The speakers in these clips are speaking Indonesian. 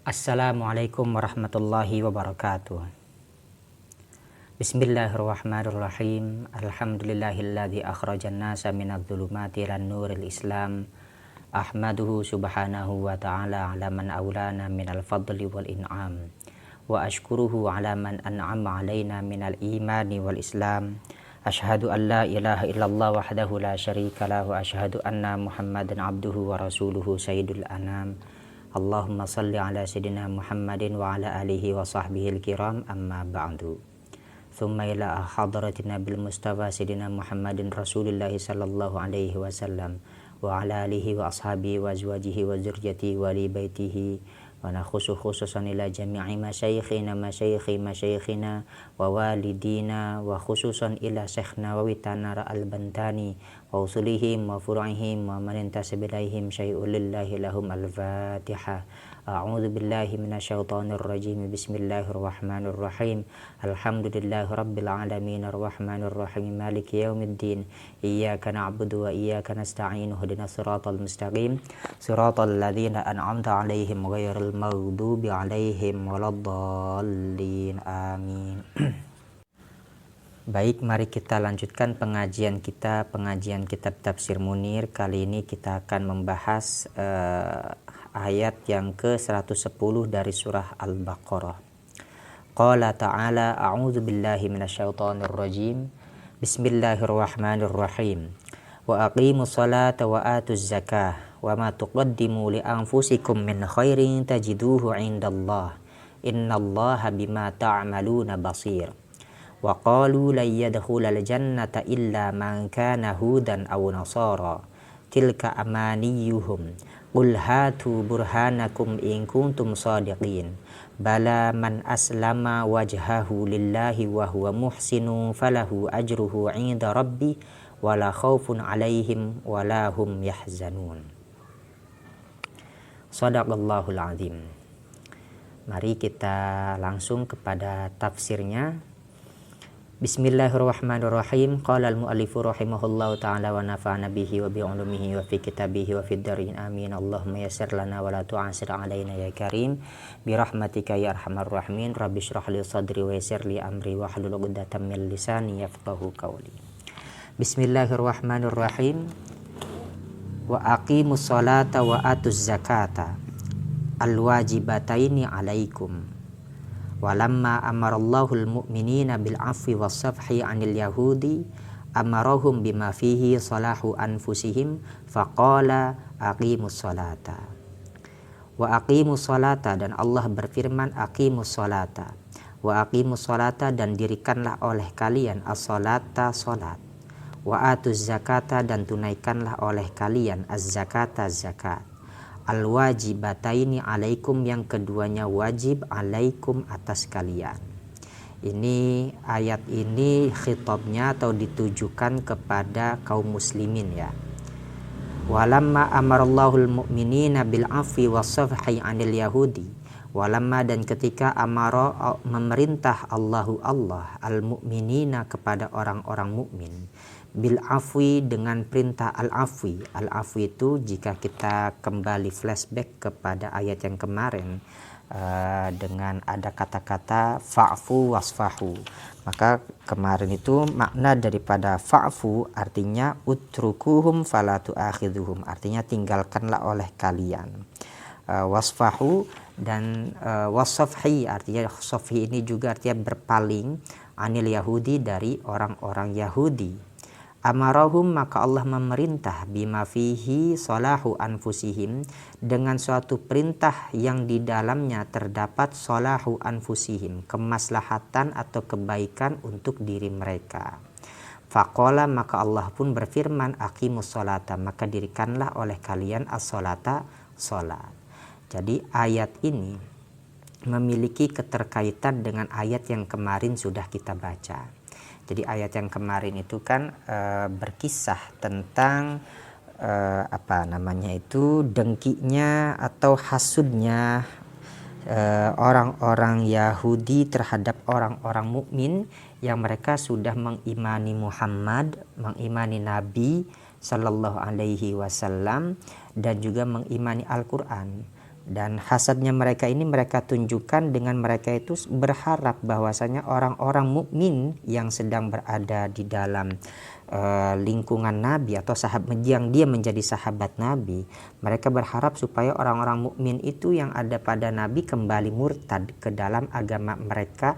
Assalamualaikum warahmatullahi wabarakatuh. Bismillahirrahmanirrahim. Alhamdulillahilladzi akhrajan nasa minadh-dhulumati ilan nuril Islam. Ahmaduhu subhanahu wa ta'ala ala man aulana minal fadli wal in'am. Wa ashkuruhu ala man an'ama alaina minal imani wal Islam. Ashhadu an la ilaha illallah wahdahu la syarika lah wa ashhadu anna Muhammadan abduhu wa rasuluhu sayyidul anam. Allahumma salli ala sayyidina Muhammadin wa ala alihi wa sahbihi al-kiram amma ba'du. Thumma ila hadratina bil mustafa sayyidina Muhammadin rasulillahi sallallahu alaihi wasallam wa ala alihi wa ashabihi wa azwajihi wa zurriyyatihi wa li baitihi wa nakhusu khususan ila jami'i masyayikhina wa walidina wa khususan ila syekhna wa witanara al-bantani wa usulihim wa furu'ihim wa man intasabilaihim syai'ul lillahi lahum al-fatihah. A'udzu billahi minasyaitonir rajim. Bismillahirrahmanirrahim. Alhamdulillahi rabbil alamin arrahmanir rahim maliki yaumiddin. Iyyaka na'budu wa iyyaka nasta'in. Ihdinas siratal mustaqim. Siratal ladzina an'amta 'alaihim ghairil maghdubi 'alaihim waladdallin. Amin. Baik, mari kita lanjutkan pengajian kitab Tafsir Munir. Kali ini kita akan membahas ayat yang ke-110 dari surah Al-Baqarah. Qala ta'ala a'udzu billahi minasyaitonir rajim. Bismillahirrahmanirrahim. Wa aqimus salata wa atuz zakah wa ma tuqaddimu li anfusikum min khairin tajiduhu 'indallah. Innallaha bima ta'maluna basir. Wa qalu lan yadkhulal jannata illa man kana hudan aw nasara tilka amaniyuhum qul hatu burhanakum in kuntum shadiqin bala man aslama wajhahu lillahi wa huwa muhsinun falahu ajruhu 'inda rabbi wala khaufun 'alaihim wala hum yahzanun. Shadaqallahul azim. Mari kita langsung kepada tafsirnya. Bismillahirrahmanirrahim. Qala al-mu'allifu rahimahullahu ta'ala wa nafa'ana bihi wa bi'ulumihi wa fi kitabihi wa fid darin amin. Allahumma yassir lana wa la tu'asir alaina ya karim bi rahmatika ya arhamar rahimin. Rabbi shrah li sadri wa yassir li amri wa hlul 'uqdatam min lisani yafqahu qawli. Bismillahirrahmanirrahim. Wa aqimus salata wa atuz zakata al-wajibataini 'alaikum. Walamma amarallahu al-mu'minina bil afwi was safhi 'anil yahudi amarahum bima fihi salahu anfusihim faqala aqimus salata. Wa aqimus salata, dan Allah berfirman aqimus salata. Wa aqimus salata, dan dirikanlah oleh kalian as-salata salat. Wa atuz zakata, dan tunaikanlah oleh kalian az-zakata zakat. Al-wajibataini alaikum, yang keduanya wajib alaikum atas kalian. Ini ayat ini khitabnya atau ditujukan kepada kaum muslimin ya. Walamma amarallahul mu'minina bil afwi was-safhi 'anil yahudi. Walamma, dan ketika amara memerintah Allah al-mu'minina kepada orang-orang mukmin bil afwi, dengan perintah al-afwi. Al-afwi itu jika kita kembali flashback kepada ayat yang kemarin dengan ada kata-kata fa'fu wasfahu, maka kemarin itu makna daripada fa'fu artinya utrukuhum fala tu'akhidhuhum, artinya tinggalkanlah oleh kalian. Wasfahu dan wasafhi, artinya safhi ini juga artinya berpaling, anil yahudi, dari orang-orang Yahudi. Amarahum, maka Allah memerintah bima fihi salahu anfusihim, dengan suatu perintah yang di dalamnya terdapat salahu anfusihim, kemaslahatan atau kebaikan untuk diri mereka. Faqala, maka Allah pun berfirman aqimus salata, maka dirikanlah oleh kalian as-salata, salat. Jadi ayat ini memiliki keterkaitan dengan ayat yang kemarin sudah kita baca. Jadi ayat yang kemarin itu kan berkisah tentang dengkinya atau hasudnya orang-orang Yahudi terhadap orang-orang mukmin yang mereka sudah mengimani Muhammad, mengimani Nabi Sallallahu Alaihi Wasallam, dan juga mengimani Al-Quran. Dan hasadnya mereka ini mereka tunjukkan dengan mereka itu berharap bahwasanya orang-orang mukmin yang sedang berada di dalam lingkungan Nabi atau sahabat yang dia menjadi sahabat Nabi, mereka berharap supaya orang-orang mukmin itu yang ada pada Nabi kembali murtad ke dalam agama mereka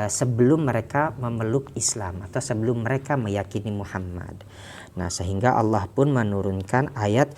sebelum mereka memeluk Islam atau sebelum mereka meyakini Muhammad. Nah, sehingga Allah pun menurunkan ayat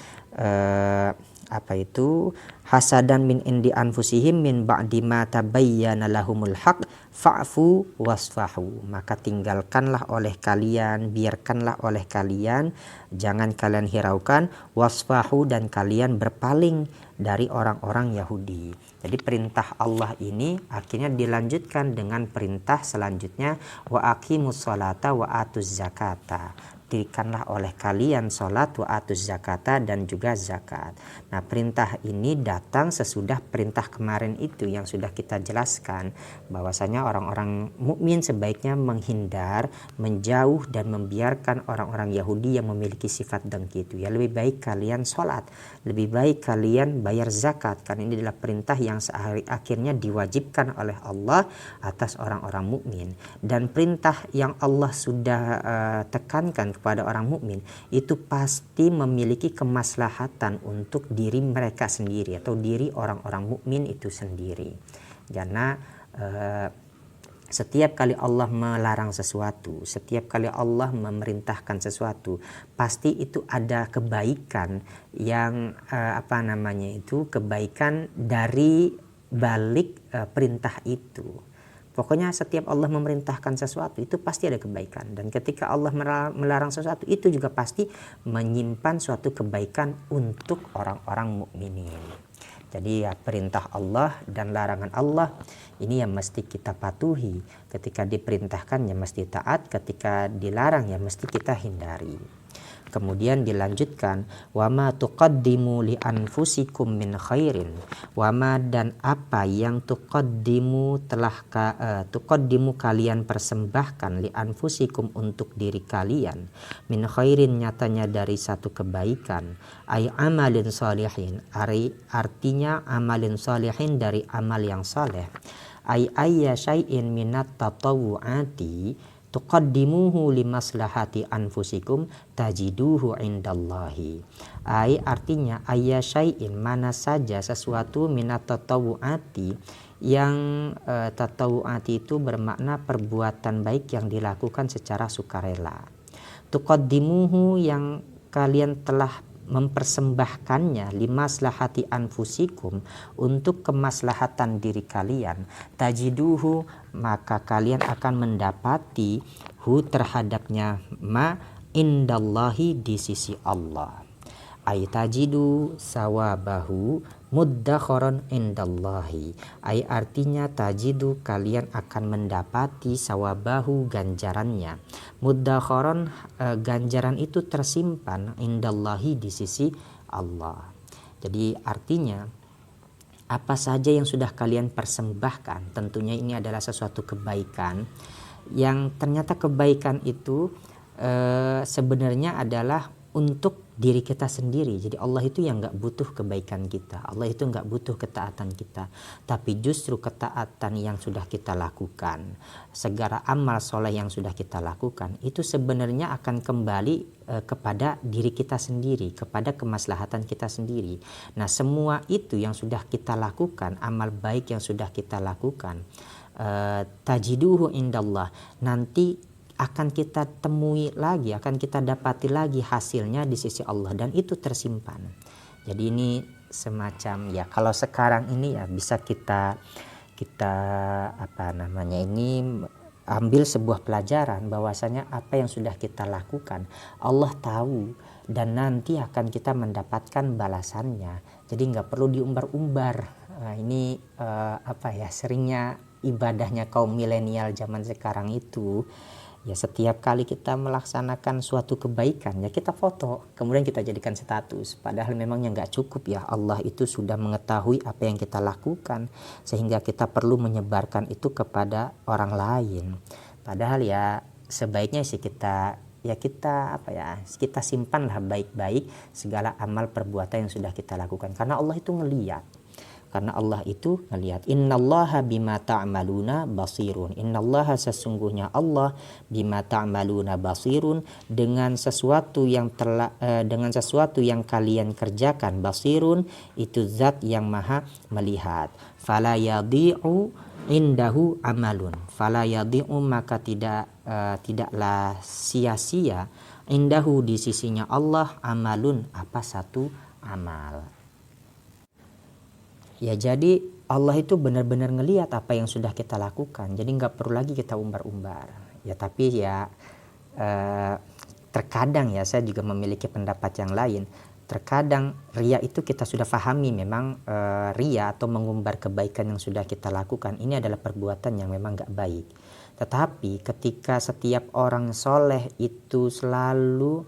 hasadan min indi anfusihim min ba'di ma tabayyana lahumul haq fa'fu wasfahu. Maka tinggalkanlah oleh kalian, biarkanlah oleh kalian, jangan kalian hiraukan, wasfahu, dan kalian berpaling dari orang-orang Yahudi. Jadi perintah Allah ini akhirnya dilanjutkan dengan perintah selanjutnya, wa aqimus sholata wa atuz zakata. Dirikanlah oleh kalian sholat, wa atuz zakata, dan juga zakat. Nah, perintah ini datang sesudah perintah kemarin itu yang sudah kita jelaskan, bahwasanya orang-orang mukmin sebaiknya menghindar, menjauh, dan membiarkan orang-orang Yahudi yang memiliki sifat dengki itu. Ya, lebih baik kalian sholat, lebih baik kalian bayar zakat, karena ini adalah perintah yang akhirnya diwajibkan oleh Allah atas orang-orang mukmin. Dan perintah yang Allah sudah tekankan kepada orang mukmin itu pasti memiliki kemaslahatan untuk diri mereka sendiri atau diri orang-orang mukmin itu sendiri. Karena setiap kali Allah melarang sesuatu, setiap kali Allah memerintahkan sesuatu, pasti itu ada kebaikan yang kebaikan dari balik perintah itu. Pokoknya setiap Allah memerintahkan sesuatu itu pasti ada kebaikan, dan ketika Allah melarang sesuatu itu juga pasti menyimpan suatu kebaikan untuk orang-orang mukminin. Jadi ya, perintah Allah dan larangan Allah ini yang mesti kita patuhi. Ketika diperintahkan ya mesti taat, ketika dilarang ya mesti kita hindari. Kemudian dilanjutkan, wama tuqaddimu li anfusikum min khairin, wama, dan apa yang tuqaddimu kalian persembahkan, li anfusikum untuk diri kalian, min khairin nyatanya dari satu kebaikan, ay amalin sholihin, artinya amalin sholihin dari amal yang saleh, ay ayya syai'in minat tatawu'ati tuqaddimuhu limaslahati anfusikum tajiduhu indallahi. Artinya ayya syai'in, mana saja sesuatu minat tatawu'ati, yang tatawu'ati itu bermakna perbuatan baik yang dilakukan secara sukarela. Tuqaddimuhu, yang kalian telah mempersembahkannya, limaslahati anfusikum, untuk kemaslahatan diri kalian, tajiduhu, maka kalian akan mendapati hu terhadapnya ma indallahi, di sisi Allah. Ay tajidu sawabahu muddakharon indallahi, ay artinya tajidu, kalian akan mendapati sawabahu, ganjarannya, muddakharon, ganjaran itu tersimpan, indallahi, di sisi Allah. Jadi artinya apa saja yang sudah kalian persembahkan, tentunya ini adalah sesuatu kebaikan yang ternyata kebaikan itu sebenarnya adalah untuk diri kita sendiri. Jadi Allah itu yang gak butuh kebaikan kita, Allah itu gak butuh ketaatan kita, tapi justru ketaatan yang sudah kita lakukan, segala amal soleh yang sudah kita lakukan, itu sebenarnya akan kembali kepada diri kita sendiri, kepada kemaslahatan kita sendiri. Nah, semua itu yang sudah kita lakukan, amal baik yang sudah kita lakukan, tajiduhu indallah, nanti akan kita temui lagi, akan kita dapati lagi hasilnya di sisi Allah, dan itu tersimpan. Jadi ini semacam, ya kalau sekarang ini ya bisa kita ambil sebuah pelajaran, bahwasanya apa yang sudah kita lakukan Allah tahu, dan nanti akan kita mendapatkan balasannya. Jadi nggak perlu diumbar-umbar. Ini seringnya ibadahnya kaum milenial zaman sekarang itu, ya setiap kali kita melaksanakan suatu kebaikan ya kita foto, kemudian kita jadikan status, padahal memangnya nggak cukup. Ya Allah itu sudah mengetahui apa yang kita lakukan, sehingga kita perlu menyebarkan itu kepada orang lain. Padahal ya sebaiknya sih kita simpanlah baik-baik segala amal perbuatan yang sudah kita lakukan, karena Allah itu ngeliat. karena Allah itu melihat. Innallaha bima ta'maluna basirun. Innallaha sesungguhnya Allah bima ta'maluna basirun dengan sesuatu yang kalian kerjakan. Basirun itu zat yang maha melihat. Fala yadhi'u indahu amalun. Fala yadhi'u maka tidaklah sia-sia indahu di sisinya Allah amalun apa satu amal. Ya jadi Allah itu benar-benar ngelihat apa yang sudah kita lakukan. Jadi nggak perlu lagi kita umbar-umbar. Ya tapi ya terkadang ya saya juga memiliki pendapat yang lain. Terkadang ria itu kita sudah pahami memang ria atau mengumbar kebaikan yang sudah kita lakukan ini adalah perbuatan yang memang nggak baik. Tetapi ketika setiap orang soleh itu selalu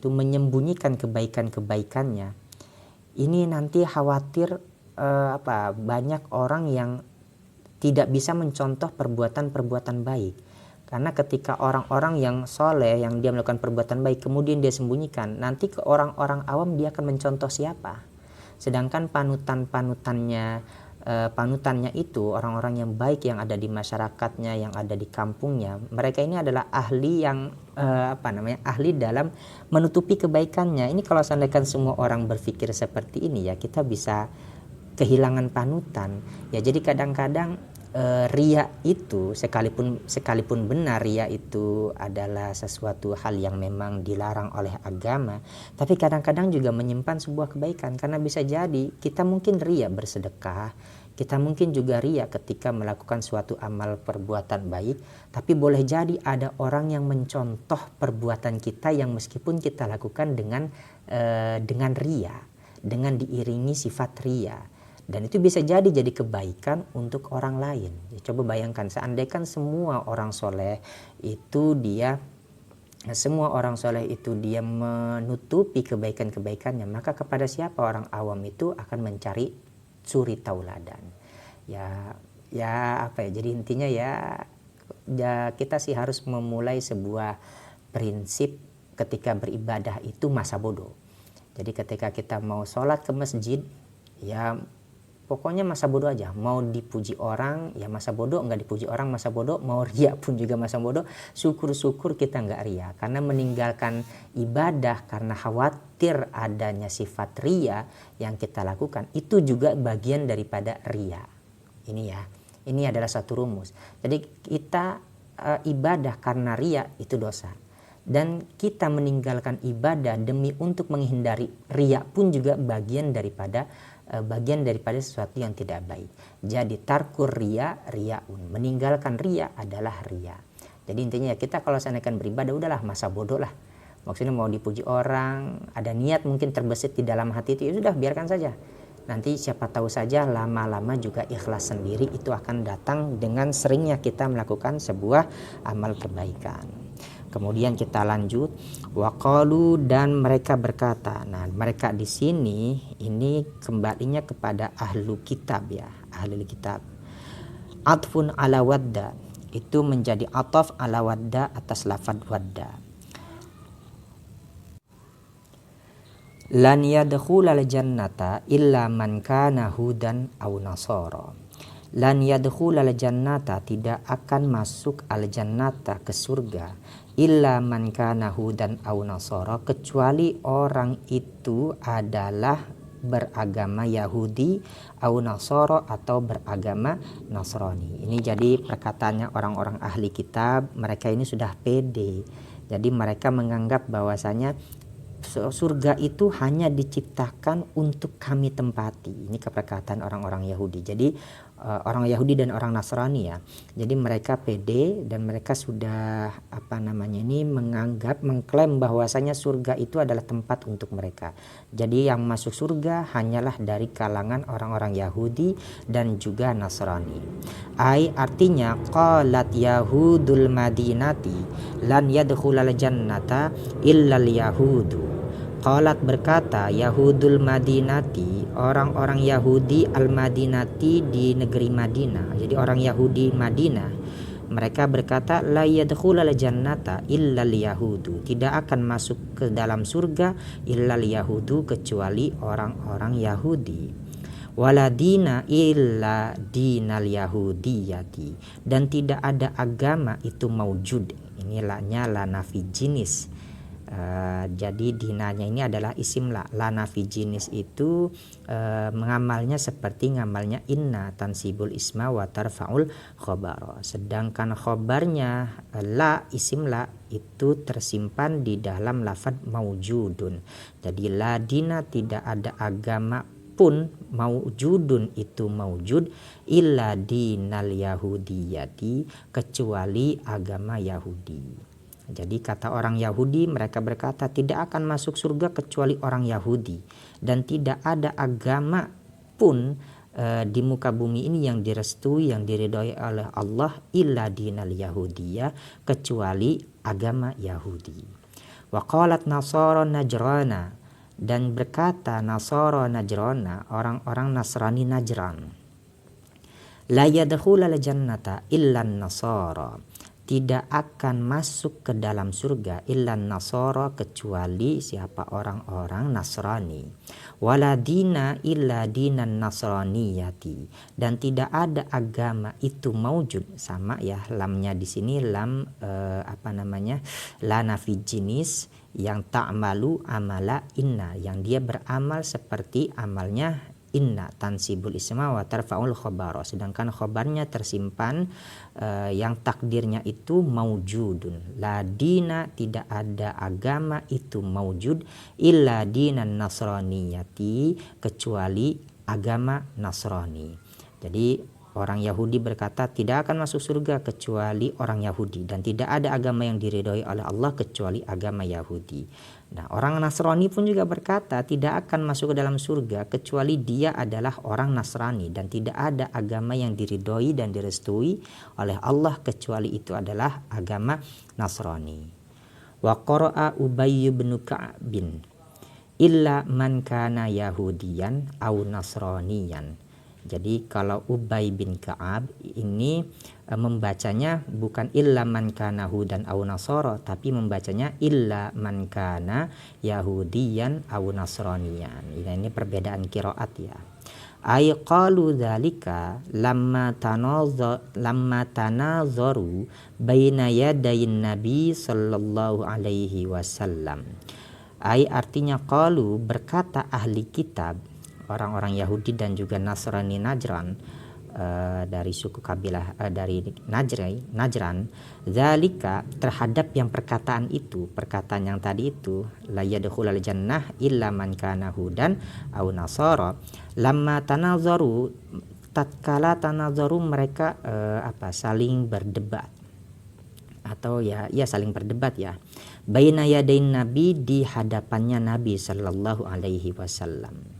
menyembunyikan kebaikan-kebaikannya, ini nanti khawatir banyak orang yang tidak bisa mencontoh perbuatan-perbuatan baik. Karena ketika orang-orang yang soleh yang dia melakukan perbuatan baik kemudian dia sembunyikan, nanti ke orang-orang awam dia akan mencontoh siapa. Sedangkan panutannya itu orang-orang yang baik yang ada di masyarakatnya, yang ada di kampungnya, mereka ini adalah ahli yang ahli dalam menutupi kebaikannya. Ini kalau seandainya semua orang berpikir seperti ini ya kita bisa kehilangan panutan. Ya jadi kadang-kadang ria itu sekalipun benar ria itu adalah sesuatu hal yang memang dilarang oleh agama, tapi kadang-kadang juga menyimpan sebuah kebaikan. Karena bisa jadi kita mungkin ria bersedekah, kita mungkin juga ria ketika melakukan suatu amal perbuatan baik, tapi boleh jadi ada orang yang mencontoh perbuatan kita yang meskipun kita lakukan dengan ria, dengan diiringi sifat ria. Dan itu bisa jadi kebaikan untuk orang lain. Ya, coba bayangkan seandainya semua orang soleh itu dia menutupi kebaikan-kebaikannya, maka kepada siapa orang awam itu akan mencari suri tauladan. Jadi intinya ya kita sih harus memulai sebuah prinsip ketika beribadah itu masa bodoh. Jadi ketika kita mau sholat ke masjid ya pokoknya masa bodoh aja. Mau dipuji orang ya masa bodoh, nggak dipuji orang masa bodoh, mau ria pun juga masa bodoh. Syukur-syukur kita nggak ria, karena meninggalkan ibadah karena khawatir adanya sifat ria yang kita lakukan itu juga bagian daripada ria. Ini adalah satu rumus. Jadi kita ibadah karena ria itu dosa, dan kita meninggalkan ibadah demi untuk menghindari ria pun juga bagian daripada sesuatu yang tidak baik. Jadi tarkur riaun, meninggalkan ria adalah ria. Jadi intinya ya kita kalau seandainya beribadah udahlah masa bodoh lah. Maksudnya mau dipuji orang, ada niat mungkin terbesit di dalam hati itu ya sudah biarkan saja. Nanti siapa tahu saja lama-lama juga ikhlas sendiri itu akan datang dengan seringnya kita melakukan sebuah amal kebaikan. Kemudian kita lanjut, waqalu, dan mereka berkata. Nah, mereka di sini ini kembalinya kepada ahlu kitab ya, ahli kitab. Atfun ala wadda, itu menjadi ataf ala wadda atas lafad wadda. Lan yadkhulal jannata illa man kana hudan aw nasara. Lan yadkhulal jannata, tidak akan masuk al jannata ke surga, illa man kana hudan aw nasara, kecuali orang itu adalah beragama Yahudi aw nasara atau beragama Nasrani. Ini jadi perkataannya orang-orang ahli kitab, mereka ini sudah pede. Jadi mereka menganggap bahwasanya surga itu hanya diciptakan untuk kami tempati. Ini perkataan orang-orang Yahudi. Jadi orang Yahudi dan orang Nasrani ya. Jadi mereka pede dan mereka sudah mengklaim bahwasanya surga itu adalah tempat untuk mereka. Jadi yang masuk surga hanyalah dari kalangan orang-orang Yahudi dan juga Nasrani. Artinya qalat yahudul madinati lan yadkhulal jannata illal yahudu. Qalat berkata Yahudul Madinati, orang-orang Yahudi al-Madinati di negeri Madinah. Jadi orang Yahudi Madinah, mereka berkata la yadkhulal jannata illal yahudu, tidak akan masuk ke dalam surga illal yahudu, kecuali orang-orang Yahudi. wala dina illa dinal yahudiyati, dan tidak ada agama itu maujud. Ini la-nya la nafi jinis. Jadi dinanya ini adalah isim la nafi jinis itu mengamalnya seperti ngamalnya inna tansibul isma wa tarfaul khobar. Sedangkan khobarnya la isim la itu tersimpan di dalam lafad maujudun. Jadi la dina tidak ada agama pun, maujudun itu maujud, illa dinal yahudiyati, kecuali agama Yahudi. Jadi kata orang Yahudi, mereka berkata tidak akan masuk surga kecuali orang Yahudi, dan tidak ada agama pun di muka bumi ini yang direstui, yang diridhoi oleh Allah, illa dinal yahudiyah, kecuali agama Yahudi. Wa qalat nasara najrana, dan berkata nasara najrana, orang-orang Nasrani Najran, la yadkhulul jannata illa nasara, tidak akan masuk ke dalam surga illan nasara, kecuali siapa orang-orang Nasrani, wala dina illa dinan nasraniyati, dan tidak ada agama itu maujud. Sama ya, lamnya di sini lam la nafi jinis yang ta'malu amala inna, yang dia beramal seperti amalnya inna tansibul isma wa tarfaul khobar, sedangkan khobarnya tersimpan yang takdirnya itu maujudun. La dina, tidak ada agama itu maujud, illa dinan nasraniyati, kecuali agama Nasrani. Jadi orang Yahudi berkata tidak akan masuk surga kecuali orang Yahudi, dan tidak ada agama yang diridhoi oleh Allah kecuali agama Yahudi. Nah, orang Nasrani pun juga berkata tidak akan masuk ke dalam surga kecuali dia adalah orang Nasrani, dan tidak ada agama yang diridhoi dan direstui oleh Allah kecuali itu adalah agama Nasrani. Wa qara'a Ubay bin Ka'bin illa man kana yahudiyan au nasraniyan. Jadi kalau Ubay bin Ka'ab ini membacanya bukan illa man kana hudan au nasara, tapi membacanya illa man kana yahudiyan au nasraniyan. Ini perbedaan qiraat ya. Ay qalu dzalika lamma tanazaru baina yadayin nabi sallallahu alaihi wasallam. Ay artinya qalu, berkata ahli kitab, orang-orang Yahudi dan juga Nasrani Najran, dari suku kabilah dari Najran, zalika, terhadap yang perkataan yang tadi itu, la yadkhulul jannah illa man kana hudan au nasara, lamma tanazaru, tatkala tanazaru mereka saling berdebat, atau ya saling berdebat ya, baina yadain nabi, di hadapannya Nabi sallallahu alaihi wasallam.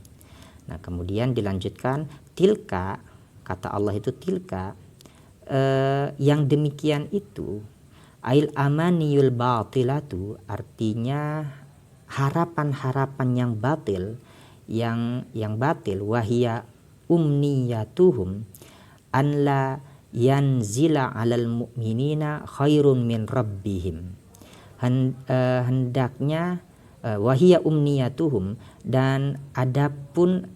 Nah, kemudian dilanjutkan tilka, kata Allah itu tilka, yang demikian itu, ail amaniyul batilatu, artinya harapan-harapan yang batil, yang batil, wahia umniyatuhum an la yanzila alal mu'minina khairun min rabbihim. Hendaknya wahia umniyatuhum, dan adapun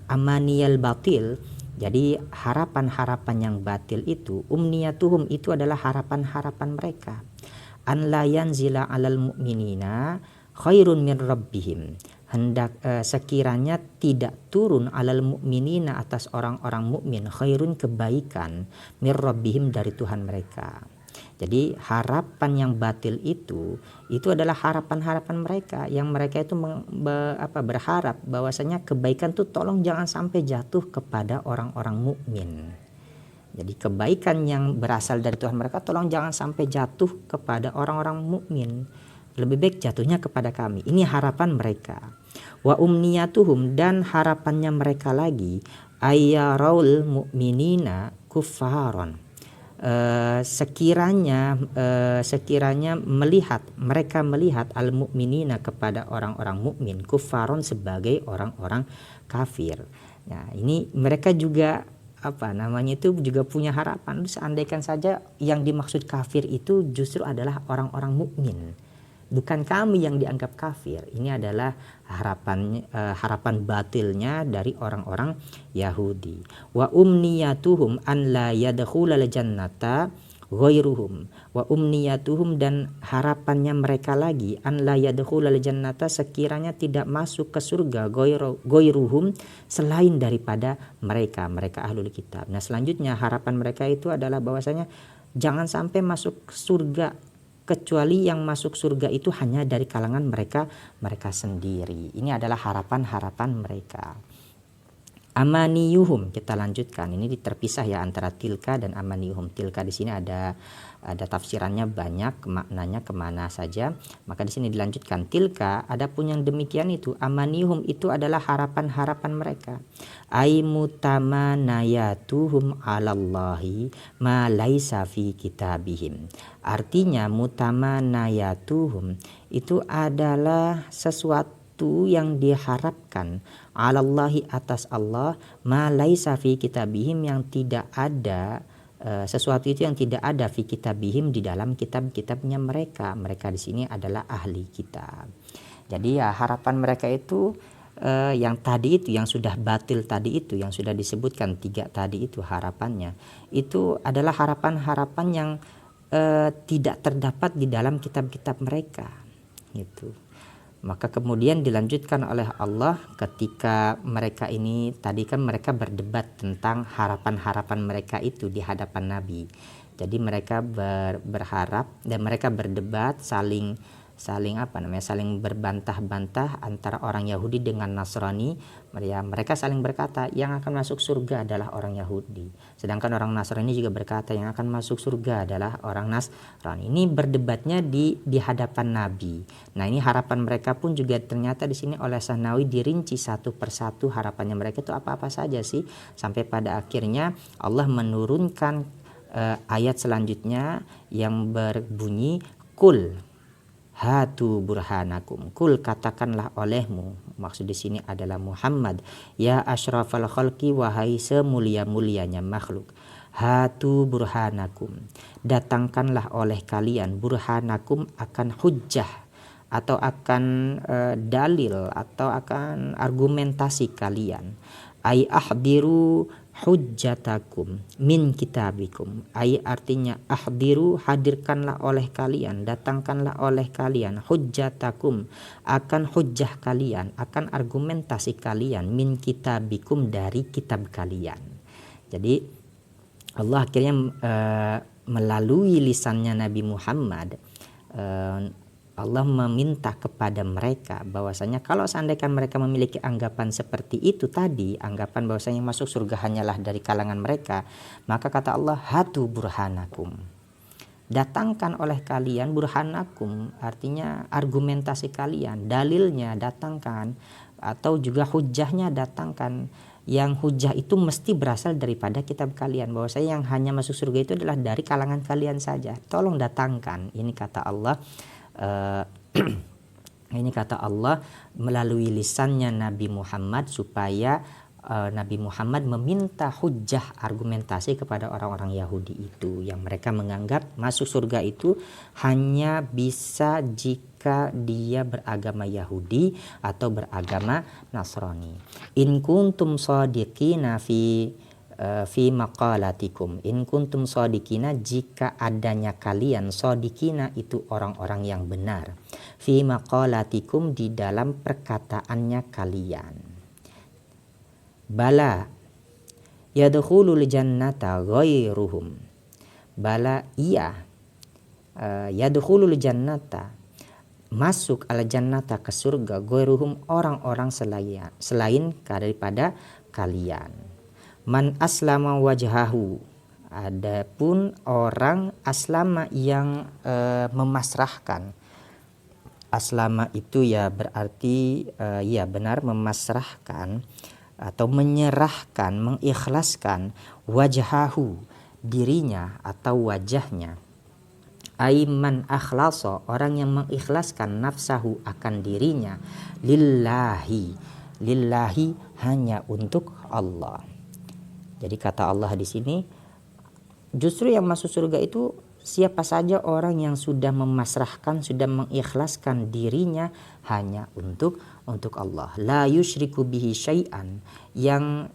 amaniyal batil, jadi harapan-harapan yang batil itu, umniyatuhum itu adalah harapan-harapan mereka, an la yanzila alal mu'minina khairun min rabbihim, hendak sekiranya tidak turun alal mu'minina, atas orang-orang mukmin, khairun kebaikan, min rabbihim dari Tuhan mereka. Jadi harapan yang batil itu adalah harapan-harapan mereka, yang mereka itu berharap bahwasanya kebaikan itu tolong jangan sampai jatuh kepada orang-orang mukmin. Jadi kebaikan yang berasal dari Tuhan mereka tolong jangan sampai jatuh kepada orang-orang mukmin, lebih baik jatuhnya kepada kami. Ini harapan mereka. Wa umniyatuhum, dan harapannya mereka lagi, ayyaraul mu'minina kuffaron, sekiranya mereka melihat al mukminina, kepada orang-orang mukmin, kufaron, sebagai orang-orang kafir. Nah, ini mereka juga itu juga punya harapan, seandainya saja yang dimaksud kafir itu justru adalah orang-orang mukmin. bukan kami yang dianggap kafir. Ini adalah harapan batilnya dari orang-orang Yahudi. Wa umniyatuhum an la yadkhulal jannata ghairuhum. Wa umniyatuhum, dan harapannya mereka lagi, an la yadkhulal jannata, sekiranya tidak masuk ke surga, ghairuhum, selain daripada mereka ahlul kitab. Nah, selanjutnya harapan mereka itu adalah bahwasanya jangan sampai masuk surga, kecuali yang masuk surga itu hanya dari kalangan mereka sendiri. Ini adalah harapan mereka. Amaniyuhum, kita lanjutkan. Ini terpisah ya antara tilka dan amaniyuhum. Tilka di sini ada tafsirannya banyak, maknanya kemana saja. Maka di sini dilanjutkan tilka, adapun yang demikian itu amaniyuhum itu adalah harapan mereka. Ai mutamanayatuhum 'alallahi ma laisa fi kitabihim. Artinya mutamanayatuhum itu adalah sesuatu yang diharapkan 'alallahi, atas Allah, ma laisa fi kitabihim, yang tidak ada sesuatu itu yang tidak ada fi kitabihim, di dalam kitab-kitabnya mereka. Mereka di sini adalah ahli kitab. Jadi ya harapan mereka itu yang tadi itu, yang sudah batil tadi itu, yang sudah disebutkan 3 tadi itu harapannya, itu adalah harapan-harapan yang tidak terdapat di dalam kitab-kitab mereka gitu. Maka kemudian dilanjutkan oleh Allah ketika mereka ini, tadi kan mereka berdebat tentang harapan-harapan mereka itu di hadapan Nabi. Jadi mereka berharap dan mereka berdebat, saling berbantah-bantah antara orang Yahudi dengan Nasrani. Mereka saling berkata yang akan masuk surga adalah orang Yahudi, sedangkan orang Nasrani juga berkata yang akan masuk surga adalah orang Nasrani. Ini berdebatnya di hadapan Nabi. Nah, ini harapan mereka pun juga ternyata di sini oleh Sahnawi dirinci satu persatu harapannya mereka itu apa-apa saja sih, sampai pada akhirnya Allah menurunkan ayat selanjutnya yang berbunyi kul hatu burhanakum. Kul, katakanlah olehmu, maksud di sini adalah Muhammad, ya asyrafal khalqi, wahai semulia-mulianya makhluk, hatu burhanakum, datangkanlah oleh kalian, burhanakum, akan hujjah atau akan dalil atau akan argumentasi kalian. Ai ahdiru hujjatakum min kitabikum. Ai artinya ahdiru, hadirkanlah oleh kalian, datangkanlah oleh kalian, hujjatakum, akan hujjah kalian, akan argumentasi kalian, min kitabikum, dari kitab kalian. Jadi Allah akhirnya melalui lisannya Nabi Muhammad, Allah meminta kepada mereka bahwasanya kalau seandainya mereka memiliki anggapan seperti itu tadi, anggapan bahwasanya masuk surga hanyalah dari kalangan mereka, maka kata Allah hatu burhanakum, datangkan oleh kalian, burhanakum artinya argumentasi kalian, dalilnya datangkan, atau juga hujahnya datangkan. Yang hujah itu mesti berasal daripada kitab kalian, bahwasanya yang hanya masuk surga itu adalah dari kalangan kalian saja, tolong datangkan. Ini kata Allah. Ini kata Allah melalui lisannya Nabi Muhammad, supaya Nabi Muhammad meminta hujjah, argumentasi kepada orang-orang Yahudi itu, yang mereka menganggap masuk surga itu hanya bisa jika dia beragama Yahudi atau beragama Nasrani. In kuntum shadiqina fi maqalatikum, in kuntum shadiqina, jika adanya kalian, shadiqina itu orang-orang yang benar, fi maqalatikum, di dalam perkataannya kalian. Bala yadkhulul jannata ghairuhum, bala iya, yadkhulul jannata, masuk al jannata, ke surga, ghairuhum, orang-orang selain daripada kalian. Man aslama wajhahu, adapun orang aslama yang memasrahkan. Aslama itu ya berarti ya benar, memasrahkan atau menyerahkan, mengikhlaskan, wajhahu, dirinya atau wajahnya. Aiman akhlasa, orang yang mengikhlaskan nafsahu, akan dirinya, lillahi, lillahi, hanya untuk Allah. Jadi kata Allah di sini, justru yang masuk surga itu siapa saja orang yang sudah memasrahkan, sudah mengikhlaskan dirinya hanya untuk Allah. La yusyriku bihi syai'an, yang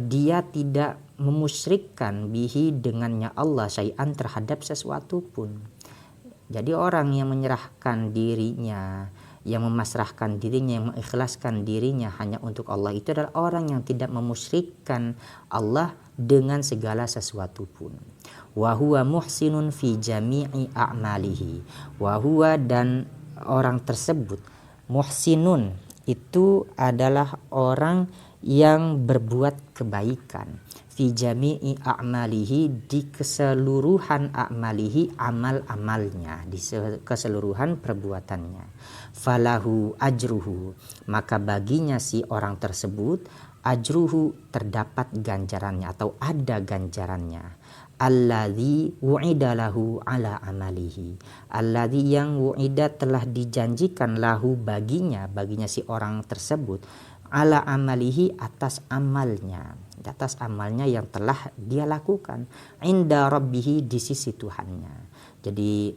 dia tidak memusyrikkan bihi dengannya Allah syai'an terhadap sesuatu pun. Jadi orang yang menyerahkan dirinya, yang memasrahkan dirinya, yang mengikhlaskan dirinya hanya untuk Allah, itu adalah orang yang tidak memusyrikkan Allah dengan segala sesuatu pun. Wa huwa muhsinun fi jami'i a'malihi. Wa huwa, dan orang tersebut, muhsinun itu adalah orang yang berbuat kebaikan, fi jami'i a'malihi, di keseluruhan a'malihi, amal-amalnya, di keseluruhan perbuatannya. Falahu ajruhu, maka baginya si orang tersebut, ajruhu, terdapat ganjarannya atau ada ganjarannya. Alladzi wu'ida lahu ala amalihi, alladzi, yang wu'ida, telah dijanjikan, lahu, baginya si orang tersebut, ala amalihi, atas amalnya yang telah dia lakukan, inda rabbihi, di sisi Tuhannya. Jadi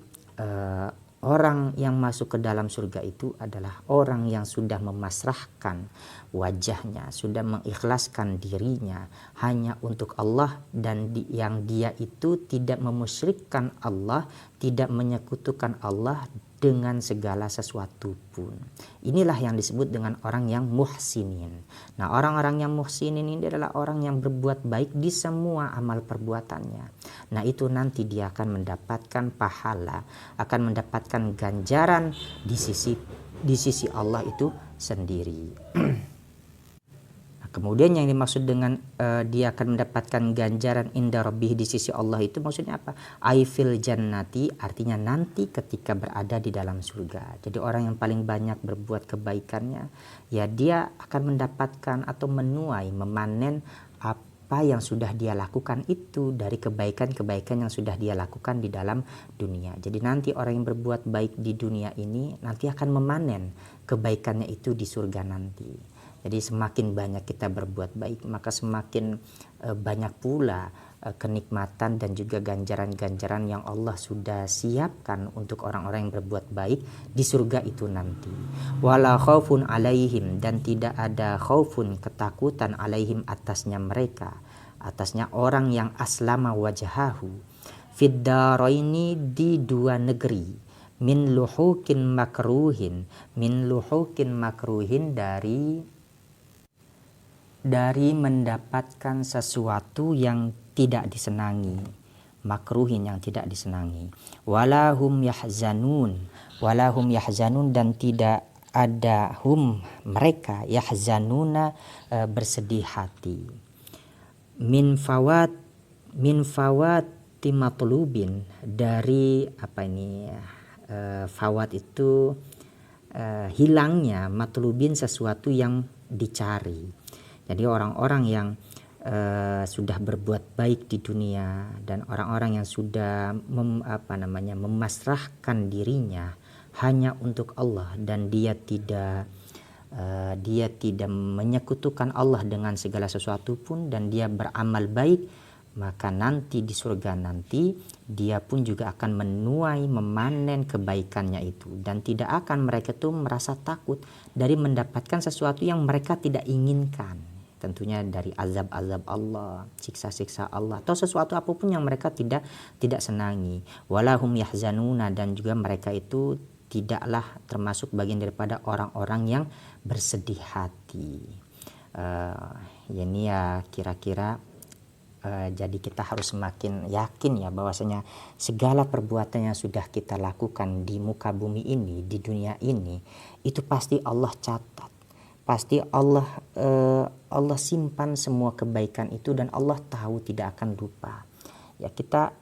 orang yang masuk ke dalam surga itu adalah orang yang sudah memasrahkan wajahnya, sudah mengikhlaskan dirinya hanya untuk Allah, dan yang dia itu tidak memusyrikkan Allah, tidak menyekutukan Allah dengan segala sesuatu pun. Inilah yang disebut dengan orang yang muhsinin. Nah, orang-orang yang muhsinin ini adalah orang yang berbuat baik di semua amal perbuatannya. Nah, itu nanti dia akan mendapatkan pahala, akan mendapatkan ganjaran di sisi Allah itu sendiri. Kemudian yang dimaksud dengan dia akan mendapatkan ganjaran inda rabbih, di sisi Allah, itu maksudnya apa? Aifil jannati, artinya nanti ketika berada di dalam surga. Jadi orang yang paling banyak berbuat kebaikannya, ya dia akan mendapatkan atau menuai, memanen apa yang sudah dia lakukan itu dari kebaikan-kebaikan yang sudah dia lakukan di dalam dunia. Jadi nanti orang yang berbuat baik di dunia ini nanti akan memanen kebaikannya itu di surga nanti. Jadi semakin banyak kita berbuat baik, maka semakin banyak pula kenikmatan dan juga ganjaran-ganjaran yang Allah sudah siapkan untuk orang-orang yang berbuat baik di surga itu nanti. Wala khaufun alaihim, dan tidak ada khaufun, ketakutan, alaihim, atasnya mereka, atasnya orang yang aslama wajahahu fid daraini, di dua negeri, min luhukin makruhin, dari mendapatkan sesuatu yang tidak disenangi, makruhin, yang tidak disenangi. Walahum yahzanun, dan tidak ada hum, mereka, yahzanuna, bersedih hati. Min fawati matlubin, dari fawat itu hilangnya, matlubin, sesuatu yang dicari. Jadi orang-orang yang sudah berbuat baik di dunia, dan orang-orang yang sudah memasrahkan dirinya hanya untuk Allah, dan dia tidak menyekutukan Allah dengan segala sesuatu pun, dan dia beramal baik, maka nanti di surga nanti dia pun juga akan menuai, memanen kebaikannya itu, dan tidak akan mereka tuh merasa takut dari mendapatkan sesuatu yang mereka tidak inginkan. Tentunya dari azab-azab Allah, siksa-siksa Allah, atau sesuatu apapun yang mereka tidak senangi. Walahum yahzanuna, dan juga mereka itu tidaklah termasuk bagian daripada orang-orang yang bersedih hati. Ini ya kira-kira jadi kita harus semakin yakin ya bahwasanya segala perbuatan yang sudah kita lakukan di muka bumi ini, di dunia ini, itu pasti Allah catat. Pasti Allah simpan semua kebaikan itu, dan Allah tahu, tidak akan lupa. Ya kita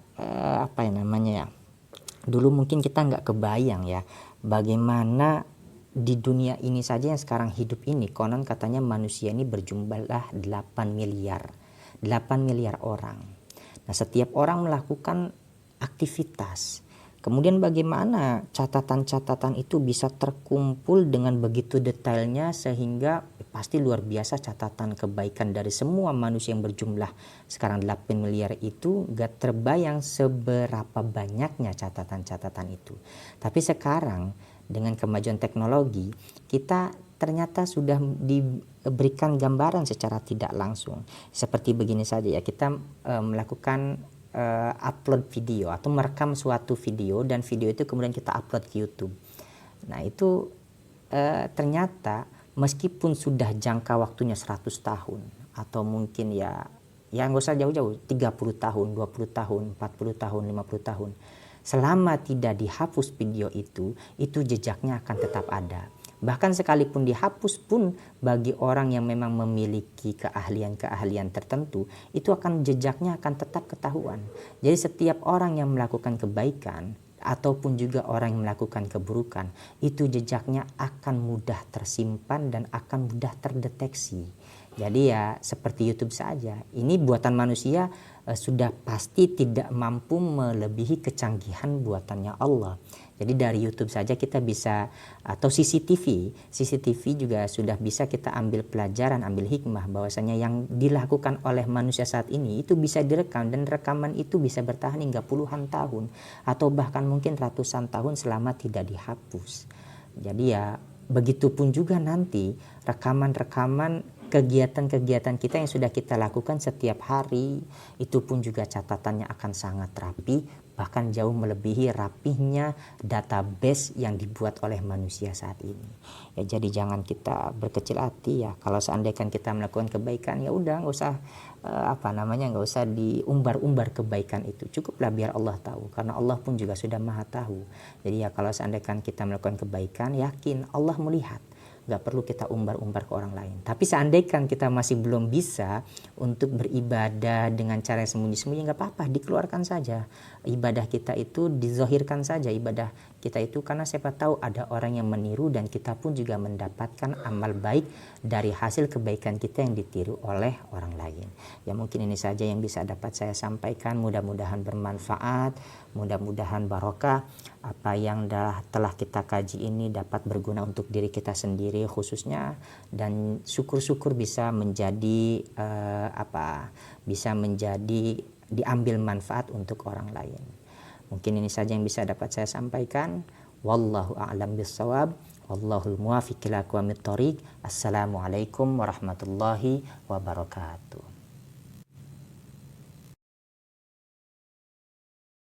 dulu mungkin kita nggak kebayang ya bagaimana di dunia ini saja yang sekarang hidup ini, konon katanya manusia ini berjumlah 8 miliar orang. Nah, setiap orang melakukan aktivitas. Kemudian bagaimana catatan-catatan itu bisa terkumpul dengan begitu detailnya sehingga pasti luar biasa catatan kebaikan dari semua manusia yang berjumlah sekarang 8 miliar itu gak terbayang seberapa banyaknya catatan-catatan itu. Tapi sekarang dengan kemajuan teknologi kita ternyata sudah diberikan gambaran secara tidak langsung. Seperti begini saja ya, kita melakukan upload video atau merekam suatu video dan video itu kemudian kita upload ke YouTube. Nah itu ternyata meskipun sudah jangka waktunya 100 tahun atau mungkin ya nggak usah jauh-jauh 30 tahun, 20 tahun, 40 tahun, 50 tahun, selama tidak dihapus video itu jejaknya akan tetap ada. Bahkan sekalipun dihapus pun bagi orang yang memang memiliki keahlian-keahlian tertentu itu jejaknya akan tetap ketahuan. Jadi setiap orang yang melakukan kebaikan ataupun juga orang yang melakukan keburukan itu jejaknya akan mudah tersimpan dan akan mudah terdeteksi. Jadi ya seperti YouTube saja, ini buatan manusia sudah pasti tidak mampu melebihi kecanggihan buatannya Allah. Jadi dari YouTube saja kita bisa, atau CCTV juga sudah bisa kita ambil pelajaran, ambil hikmah bahwasanya yang dilakukan oleh manusia saat ini itu bisa direkam dan rekaman itu bisa bertahan hingga puluhan tahun atau bahkan mungkin ratusan tahun selama tidak dihapus. Jadi ya begitupun juga nanti rekaman-rekaman kegiatan-kegiatan kita yang sudah kita lakukan setiap hari itu pun juga catatannya akan sangat rapi, bahkan jauh melebihi rapihnya database yang dibuat oleh manusia saat ini. Ya jadi jangan kita berkecil hati ya, kalau seandainya kita melakukan kebaikan ya udah nggak usah nggak usah diumbar-umbar kebaikan itu, cukuplah biar Allah tahu, karena Allah pun juga sudah maha tahu. Jadi ya kalau seandainya kita melakukan kebaikan, yakin Allah melihat, nggak perlu kita umbar-umbar ke orang lain. Tapi seandainya kita masih belum bisa untuk beribadah dengan cara yang sembunyi-sembunyi, nggak apa-apa, dikeluarkan saja ibadah kita itu, dizahirkan saja ibadah kita itu, karena siapa tahu ada orang yang meniru dan kita pun juga mendapatkan amal baik dari hasil kebaikan kita yang ditiru oleh orang lain. Ya mungkin ini saja yang bisa dapat saya sampaikan, mudah-mudahan bermanfaat, mudah-mudahan barokah. Apa yang telah kita kaji ini dapat berguna untuk diri kita sendiri khususnya, dan syukur-syukur bisa menjadi bisa menjadi diambil manfaat untuk orang lain. Mungkin ini saja yang bisa dapat saya sampaikan. Wallahu a'lam bishawab. Wallahul muwaffiq ila aqwamit thoriq. Assalamualaikum warahmatullahi wabarakatuh.